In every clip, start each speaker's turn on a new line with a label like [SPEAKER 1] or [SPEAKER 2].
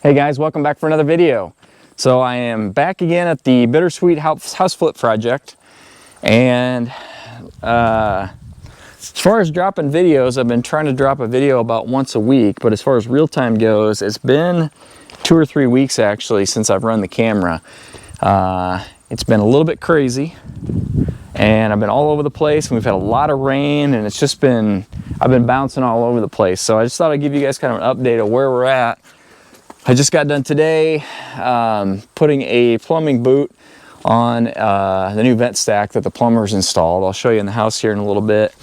[SPEAKER 1] Hey guys, welcome back for another video. So I am back again at the Bittersweet house flip project, and as far as dropping videos, I've been trying to drop a video about once a week, but as far as real time goes, it's been 2 or 3 weeks actually since I've run the camera. It's been a little bit crazy, and I've been all over the place, and we've had a lot of rain, and it's just been, I've been bouncing all over the place. So I just thought I'd give you guys kind of an update of where we're at. I just got done today putting a plumbing boot on the new vent stack that the plumber's installed. I'll show you in the house here in a little bit.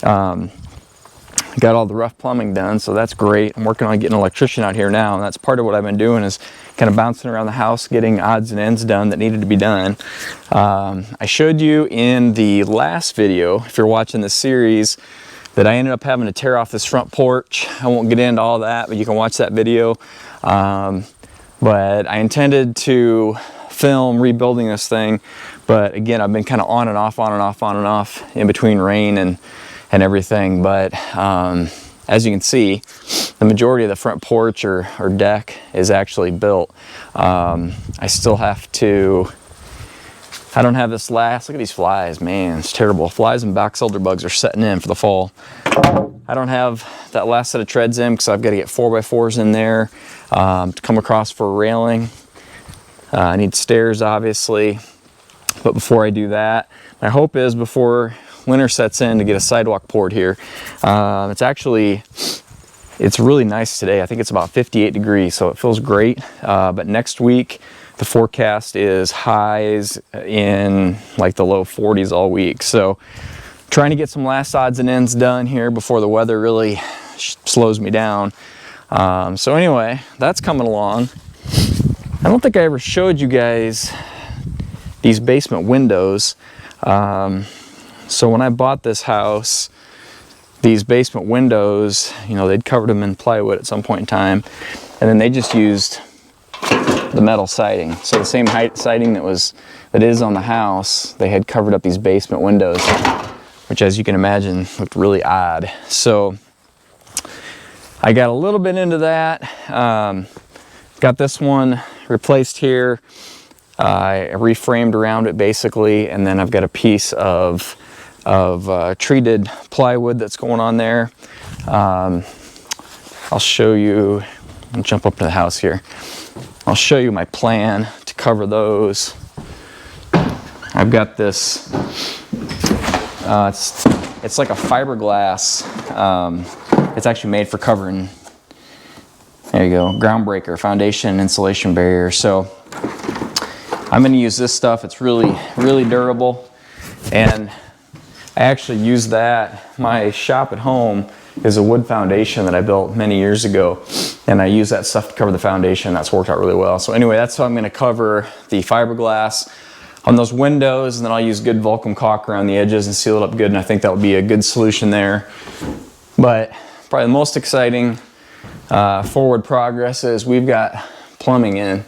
[SPEAKER 1] Got all the rough plumbing done, so that's great. I'm working on getting an electrician out here now, and that's part of what I've been doing, is kind of bouncing around the house, getting odds and ends done that needed to be done. I showed you in the last video, if you're watching this series, that I ended up having to tear off this front porch. I won't get into all that, but you can watch that video. But I intended to film rebuilding this thing, but again, I've been kind of on and off in between rain and everything. But as you can see, the majority of the front porch or deck is actually built. I still have to, I don't have this last, look at these flies, man, it's terrible. Flies and box elder bugs are setting in for the fall. I don't have that last set of treads in because I've got to get 4x4s in there to come across for a railing. I need stairs, obviously, but before I do that, my hope is before winter sets in to get a sidewalk poured here. It's really nice today. I think it's about 58 degrees, so it feels great. But next week, the forecast is highs in like the low 40s all week. So trying to get some last odds and ends done here before the weather really slows me down. So anyway, that's coming along. I don't think I ever showed you guys these basement windows. So when I bought this house, these basement windows, you know, they'd covered them in plywood at some point in time, and then they just used the metal siding. So the same height siding that is on the house, they had covered up these basement windows, which, as you can imagine, looked really odd. So I got a little bit into that. Got this one replaced here. I reframed around it basically, and then I've got a piece of treated plywood that's going on there. I'll show you, I'll jump up to the house here. I'll show you my plan to cover those. I've got this, it's like a fiberglass. It's actually made for covering, there you go, ground breaker, foundation, insulation barrier. So I'm gonna use this stuff. It's really, really durable. And I actually use that. My shop at home is a wood foundation that I built many years ago, and I use that stuff to cover the foundation. That's worked out really well. So anyway, that's how I'm gonna cover the fiberglass on those windows, and then I'll use good Vulcan caulk around the edges and seal it up good, and I think that would be a good solution there. But probably the most exciting forward progress is we've got plumbing in.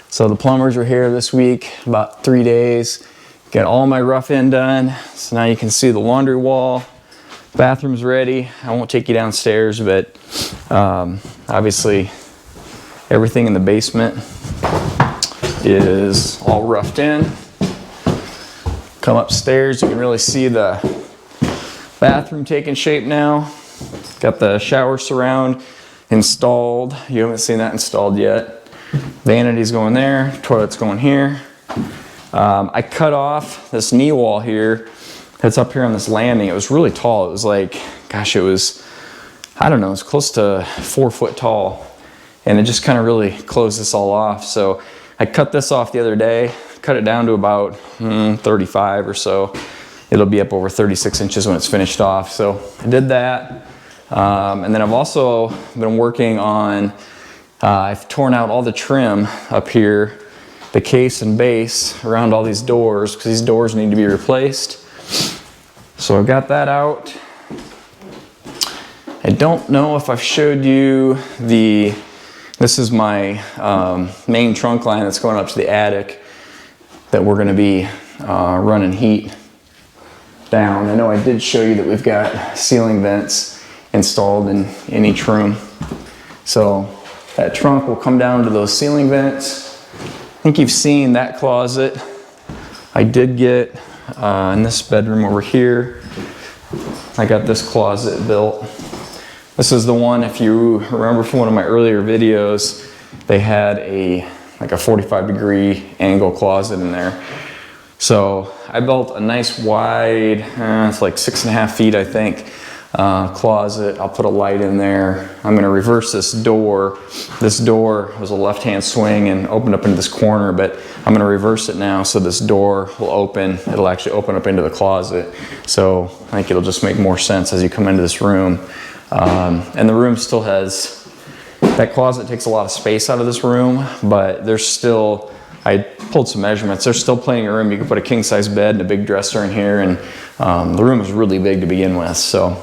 [SPEAKER 1] So the plumbers were here this week, about 3 days. Got all my rough end done. So now you can see the laundry wall. Bathroom's ready. I won't take you downstairs, but obviously everything in the basement is all roughed in. Come upstairs, you can really see the bathroom taking shape now. Got the shower surround installed. You haven't seen that installed yet. Vanity's going there, toilet's going here. I cut off this knee wall here that's up here on this landing. It was really tall. It was like, gosh, it was, I don't know, it was close to 4 foot tall. And it just kind of really closed this all off. So I cut this off the other day, cut it down to about 35 or so. It'll be up over 36 inches when it's finished off. So I did that. And then I've also been working on, I've torn out all the trim up here, the case and base around all these doors, because these doors need to be replaced. So I've got that out. I don't know if I've showed you this is my main trunk line that's going up to the attic that we're going to be running heat down. I know I did show you that we've got ceiling vents installed in each room. So That trunk will come down to those ceiling vents. I think you've seen that closet. I did get in this bedroom over here, I got this closet built. This is the one, if you remember from one of my earlier videos, they had like a 45-degree angle closet in there. So I built a nice wide, it's like 6.5 feet, I think, closet. I'll put a light in there. I'm going to reverse this door. This door was a left-hand swing and opened up into this corner, but I'm going to reverse it now so this door will open. It'll actually open up into the closet. So I think it'll just make more sense as you come into this room. And the room still has, that closet takes a lot of space out of this room, but there's still, I pulled some measurements. There's still plenty of room. You can put a king-size bed and a big dresser in here, and the room is really big to begin with. So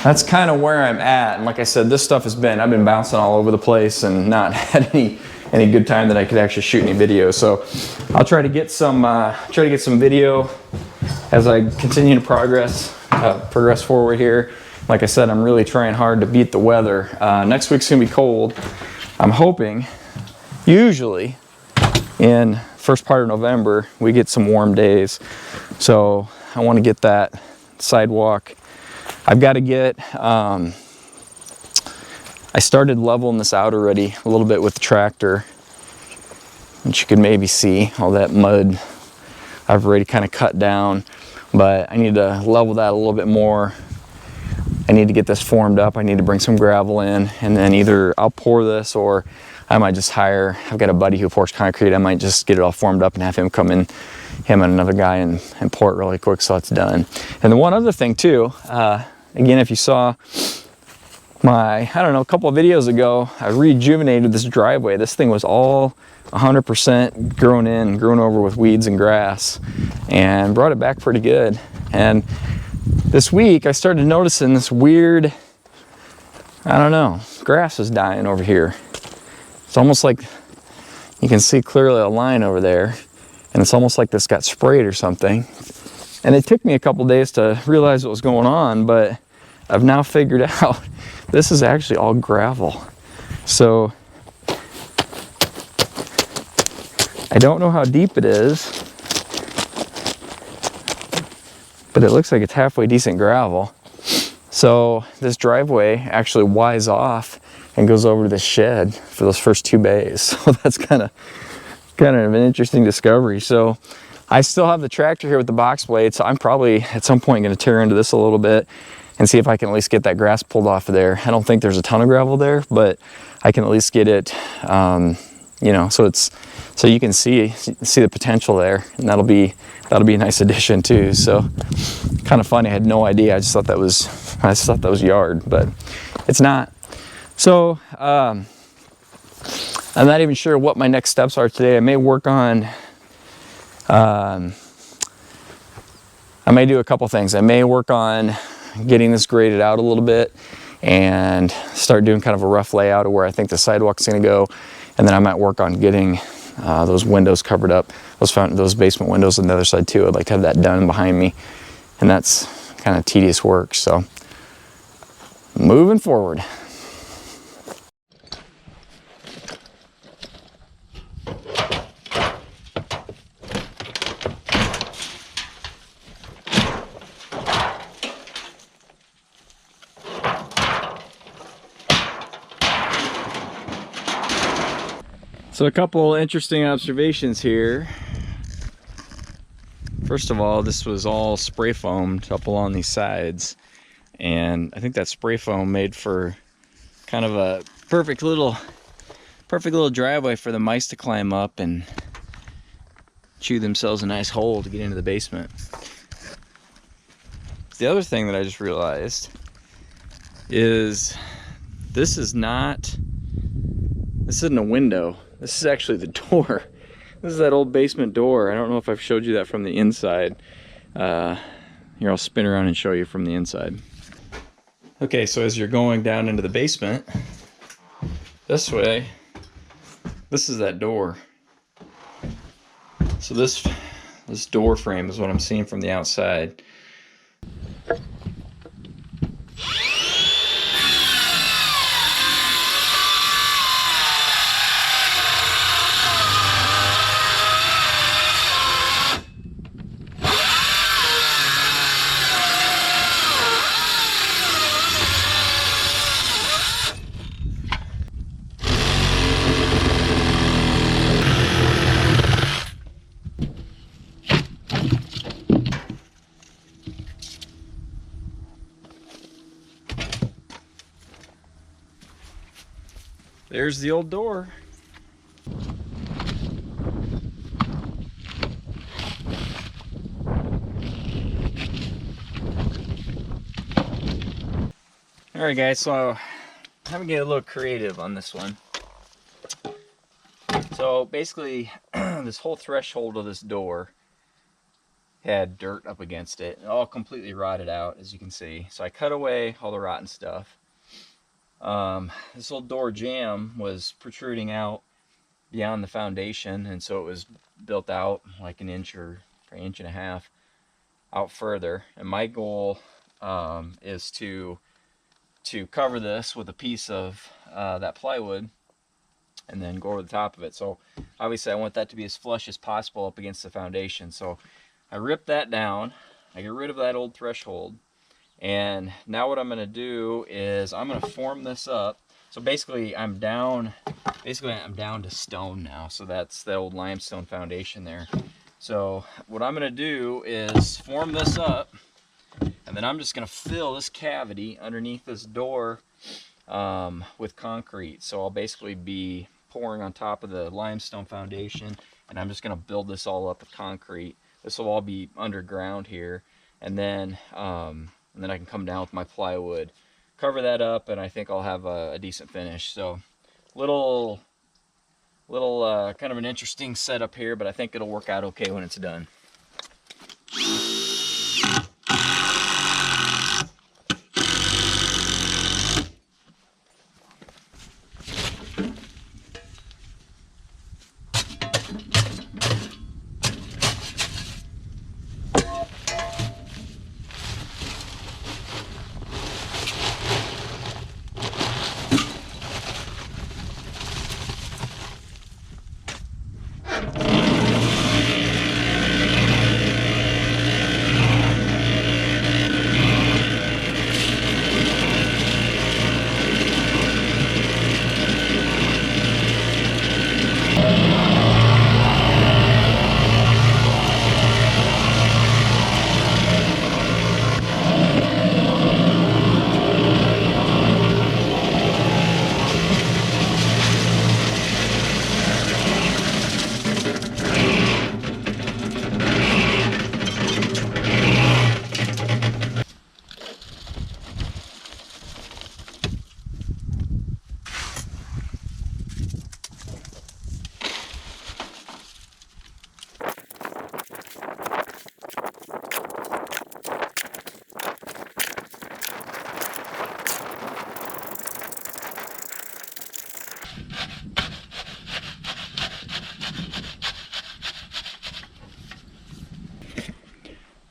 [SPEAKER 1] that's kind of where I'm at. And like I said, this stuff I've been bouncing all over the place and not had any good time that I could actually shoot any video. So I'll try to get some video as I continue to progress forward here. Like I said, I'm really trying hard to beat the weather. Next week's gonna be cold. I'm hoping, usually in first part of November, we get some warm days. So I want to get that sidewalk. I've got to get, I started leveling this out already a little bit with the tractor, which you can maybe see all that mud I've already kind of cut down, but I need to level that a little bit more. I need to get this formed up. I need to bring some gravel in, and then either I'll pour this or I might just hire, I've got a buddy who pours concrete. I might just get it all formed up and have him come in, him and another guy, and pour it really quick so it's done. And the one other thing too, again, if you saw my, I don't know, a couple of videos ago, I rejuvenated this driveway. This thing was all 100% grown over with weeds and grass, and brought it back pretty good. And this week I started noticing this weird, I don't know, grass is dying over here. It's almost like you can see clearly a line over there, and it's almost like this got sprayed or something. And it took me a couple days to realize what was going on, but I've now figured out this is actually all gravel. So I don't know how deep it is, but it looks like it's halfway decent gravel. So this driveway actually wides off and goes over to this shed for those first 2 bays. So that's kind of an interesting discovery. So I still have the tractor here with the box blade, so I'm probably at some point going to tear into this a little bit and see if I can at least get that grass pulled off of there. I don't think there's a ton of gravel there, but I can at least get it, you know, so you can see the potential there, and that'll be a nice addition too. So kind of funny, I had no idea. I just thought that was yard, but it's not. So I'm not even sure what my next steps are today. I may work on, I may do a couple things. I may work on getting this graded out a little bit and start doing kind of a rough layout of where I think the sidewalk's gonna go. And then I might work on getting those windows covered up, those basement windows on the other side too. I'd like to have that done behind me. And that's kind of tedious work. So moving forward. So a couple interesting observations here. First of all, this was all spray foamed up along these sides, and I think that spray foam made for kind of a perfect little driveway for the mice to climb up and chew themselves a nice hole to get into the basement. The other thing that I just realized is this isn't a window. This is actually the door. This is that old basement door. I don't know if I've showed you that from the inside. Here, I'll spin around and show you from the inside. Okay, so as you're going down into the basement, this way, this is that door. So this door frame is what I'm seeing from the outside. There's the old door. Alright guys, so I'm gonna get a little creative on this one. So basically, this whole threshold of this door had dirt up against it, all completely rotted out, as you can see. So I cut away all the rotten stuff. This old door jamb was protruding out beyond the foundation, and so it was built out like an inch or an inch and a half out further. And my goal is to cover this with a piece of that plywood and then go over the top of it. So obviously I want that to be as flush as possible up against the foundation. So I ripped that down, I get rid of that old threshold, and now what I'm going to do is I'm going to form this up. So basically I'm down to stone now. So that's the old limestone foundation there. So what I'm going to do is form this up, and then I'm just going to fill this cavity underneath this door with concrete. So I'll basically be pouring on top of the limestone foundation, and I'm just going to build this all up with concrete. This will all be underground here, and then I can come down with my plywood, cover that up, and I think I'll have a decent finish. So little kind of an interesting setup here, but I think it'll work out okay when it's done.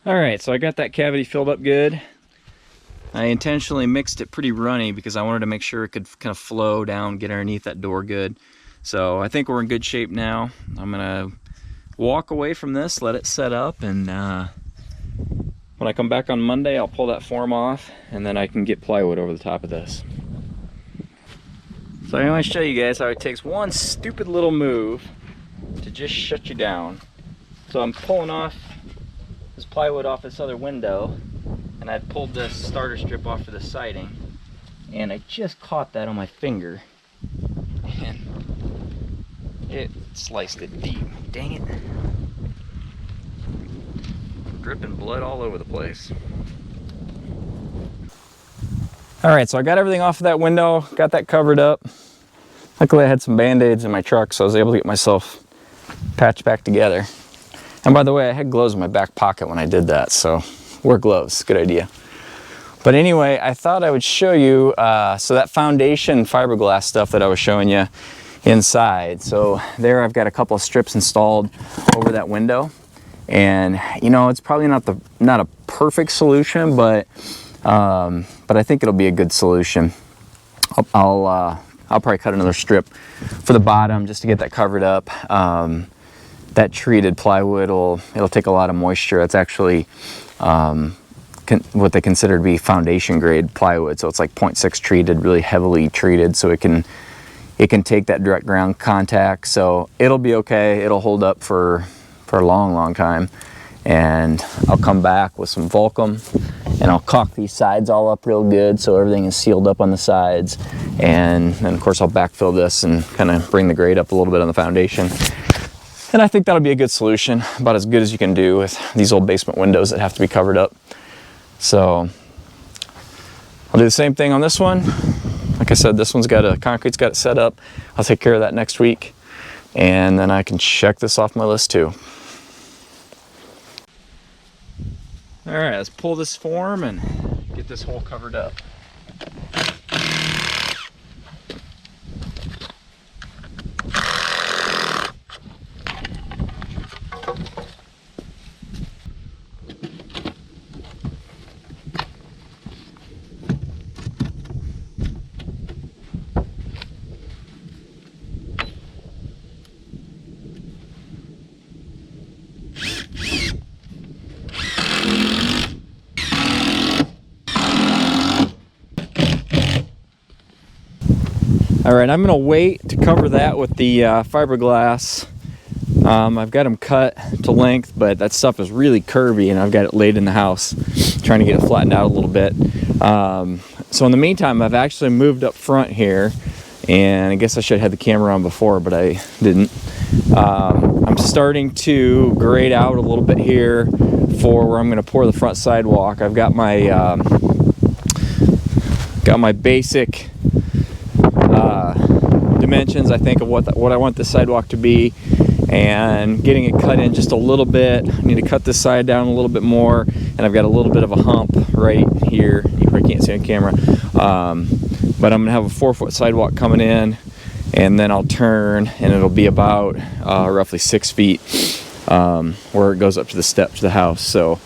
[SPEAKER 1] Alright, so I got that cavity filled up good. I intentionally mixed it pretty runny because I wanted to make sure it could kind of flow down, get underneath that door good. So I think we're in good shape now. I'm gonna walk away from this, let it set up, and when I come back on Monday, I'll pull that form off, and then I can get plywood over the top of this. So I want to show you guys how it takes one stupid little move to just shut you down. So I'm pulling off this plywood off this other window, and I pulled this starter strip off for the siding, and I just caught that on my finger, and it sliced it deep. Dang it. Dripping blood all over the place. Alright, so I got everything off of that window, got that covered up. Luckily I had some band-aids in my truck, so I was able to get myself patched back together. And by the way, I had gloves in my back pocket when I did that, so wear gloves, good idea. But anyway, I thought I would show you, so that foundation fiberglass stuff that I was showing you inside. So there I've got a couple of strips installed over that window. And you know, it's probably not a perfect solution, but I think it'll be a good solution. I'll probably cut another strip for the bottom just to get that covered up. That treated plywood it'll take a lot of moisture. It's actually what they consider to be foundation grade plywood. So it's like 0.6 treated, really heavily treated, so it can take that direct ground contact. So it'll be okay. It'll hold up for a long time. and I'll come back with some Volcom and I'll caulk these sides all up real good so everything is sealed up on the sides, and then of course I'll backfill this and kind of bring the grade up a little bit on the foundation. And I think that'll be a good solution, about as good as you can do with these old basement windows that have to be covered up. So I'll do the same thing on this one. Like I said, this one's got concrete's got it set up. I'll take care of that next week, and then I can check this off my list too. All right, let's pull this form and get this hole covered up. All right, I'm gonna wait to cover that with the fiberglass. I've got them cut to length, but that stuff is really curvy and I've got it laid in the house, trying to get it flattened out a little bit. So in the meantime, I've actually moved up front here, and I guess I should have had the camera on before, but I didn't. I'm starting to grade out a little bit here for where I'm gonna pour the front sidewalk. I've got my basic dimensions, I think, of what I want the sidewalk to be, and getting it cut in just a little bit. I need to cut this side down a little bit more, and I've got a little bit of a hump right here. You probably can't see on camera, but I'm gonna have a 4-foot sidewalk coming in, and then I'll turn, and it'll be about roughly 6 feet where it goes up to the steps to the house. So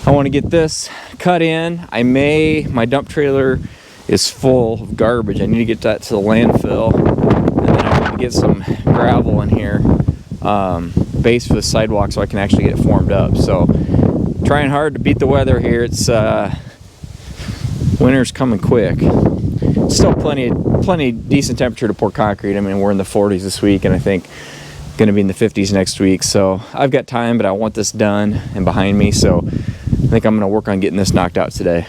[SPEAKER 1] I want to get this cut in. My dump trailer is full of garbage. I need to get that to the landfill, and then I want to get some gravel in here, base for the sidewalk, so I can actually get it formed up. So trying hard to beat the weather here. It's winter's coming quick. Still plenty decent temperature to pour concrete. I mean, we're in the 40s this week, and I think going to be in the 50s next week. So I've got time, but I want this done and behind me. So I think I'm going to work on getting this knocked out today.